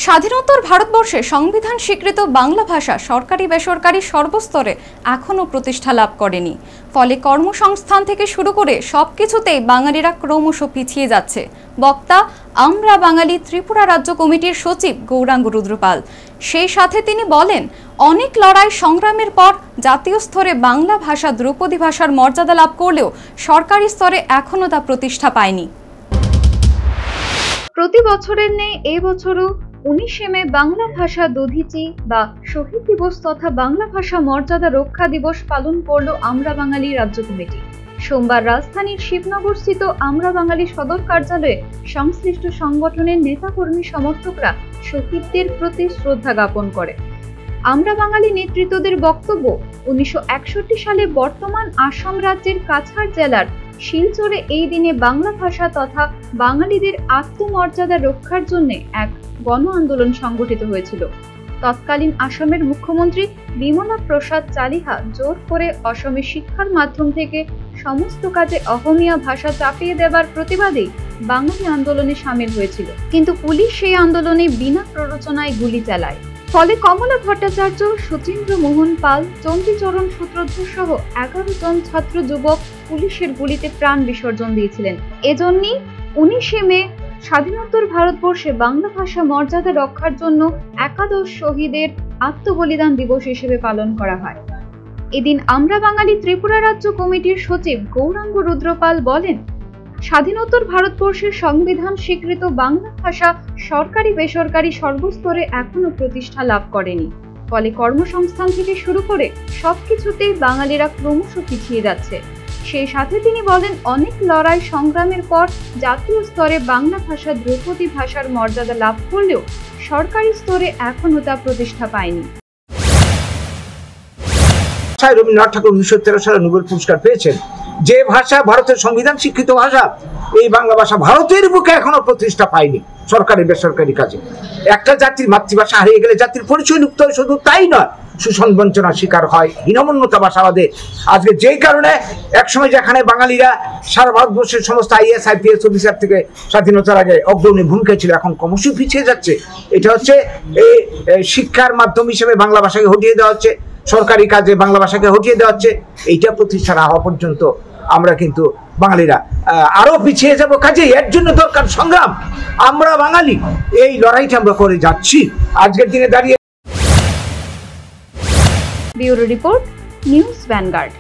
স্বাধীনোত্তর ভারতবর্ষে সংবিধান স্বীকৃত বাংলা ভাষা সরকারি বেসরকারি সর্বস্তরে এখনও প্রতিষ্ঠা লাভ করেনি। ফলে কর্মসংস্থান থেকে শুরু করে সবকিছুতেই বাঙালিরা ক্রমশ পিছিয়ে যাচ্ছে। বক্তা আমরা বাঙালি ত্রিপুরা রাজ্য কমিটির সচিব গৌরাঙ্গ রুদ্রপাল। সেই সাথে তিনি বলেন, অনেক লড়াই সংগ্রামের পর জাতীয় স্তরে বাংলা ভাষা ধ্রুপদী ভাষার মর্যাদা লাভ করলেও সরকারি স্তরে এখনও তা প্রতিষ্ঠা পায়নি। প্রতি বছরের ন্যায় এবছরও 19 মে বাংলা ভাষা দধিচি বা শহীদ দিবস তথা বাংলা ভাষা মর্যাদা রক্ষা দিবস পালন করল আমরা বাঙালি রাজ্য কমিটি। সোমবার রাজধানীর শিবনগরস্থিত আমরা বাঙালি সদর কার্যালয়ে সংশ্লিষ্ট সংগঠনের নেতাকর্মী সমর্থকরা শহীদদের প্রতি শ্রদ্ধা জ্ঞাপন করে। আমরা বাঙালি নেতৃত্বদের বক্তব্য, 1961 সালে বর্তমান আসাম রাজ্যের কাছাড় জেলার শিলচরে এই দিনে বাংলা ভাষা তথা বাঙালিদের আত্মমর্যাদা রক্ষার জন্য এক গণ আন্দোলন সংগঠিত হয়েছিল। তৎকালীন আসামের মুখ্যমন্ত্রী বিমলা প্রসাদ চালিহা জোর করে অসমের শিক্ষার মাধ্যম থেকে সমস্ত কাজে অহমিয়া ভাষা চাপিয়ে দেবার প্রতিবাদেই বাঙালি আন্দোলনে সামিল হয়েছিল, কিন্তু পুলিশ সেই আন্দোলনে বিনা প্ররোচনায় গুলি চালায়। ফলে কমলা ভট্টাচার্য, সচিন্দ্র মোহন পাল, চণ্ডীচরণ সূত্রধর সহ 11 জন ছাত্র যুবক পুলিশের গুলিতে প্রাণ বিসর্জন দিয়েছিলেন। এজন্যই 19 মে স্বাধীনোত্তর ভারতবর্ষে বাংলা ভাষা মর্যাদা রক্ষার জন্য একাদশ শহীদের আত্মবলিদান দিবস হিসেবে পালন করা হয়। এদিন আমরা বাঙালি ত্রিপুরা রাজ্য কমিটির সচিব গৌরাঙ্গ রুদ্রপাল বলেন, স্বাধীনোত্তর ভারতবর্ষের সংবিধান স্বীকৃত বাংলা ভাষা সরকারি বেসরকারি সর্বস্তরে এখনো প্রতিষ্ঠা লাভ করেনি। ফলে কর্মসংস্থান থেকে শুরু করে সবকিছুতেই বাঙালিরা ক্রমশ পিছিয়ে যাচ্ছে। সেই সাথে তিনি বলেন, অনেক লড়াই সংগ্রামের পর জাতীয় স্তরে বাংলা ভাষা ধ্রুপদী ভাষার মর্যাদা লাভ করলেও সরকারি স্তরে এখনো তা প্রতিষ্ঠা পায়নি। রবীন্দ্রনাথ ঠাকুর 1913 সালে নোবেল পুরস্কার পেয়েছেন। যে ভাষা ভারতের সংবিধান স্বীকৃত ভাষা, এই বাংলা ভাষা ভারতের বুকে এখনো প্রতিষ্ঠা পায়নি সরকারি বেসরকারি কাজে। একটা জাতির মাতৃভাষা হারিয়ে গেলে জাতির পরিচয় লুপ্ত হয়, শুধু তাই নয়, শোষণ বঞ্চনার শিকার হয়, হীনমন্যতা ভাষাবাদে। আজকে যেই কারণে একসময় যেখানে বাঙালিরা সারা ভারতবর্ষের সমস্ত IAS IPS অফিসার থেকে স্বাধীনতার আগে অগ্রণী ভূমিকা ছিল, এখন ক্রমশ পিছিয়ে যাচ্ছে। এটা হচ্ছে এই শিক্ষার মাধ্যম হিসেবে বাংলা ভাষাকে হটিয়ে দেওয়া হচ্ছে, সরকারি কাজে বাংলা ভাষাকে হটিয়ে দেওয়া হচ্ছে। এইটা প্রতিষ্ঠা না হওয়া পর্যন্ত আমরা কিন্তু বাঙালিরা আরো পিছিয়ে যাব। কাজে এর জন্য দরকার সংগ্রাম। আমরা বাঙালি এই লড়াইটা আমরা করে যাচ্ছি আজকের দিনে দাঁড়িয়ে। Bureau report, news vanguard.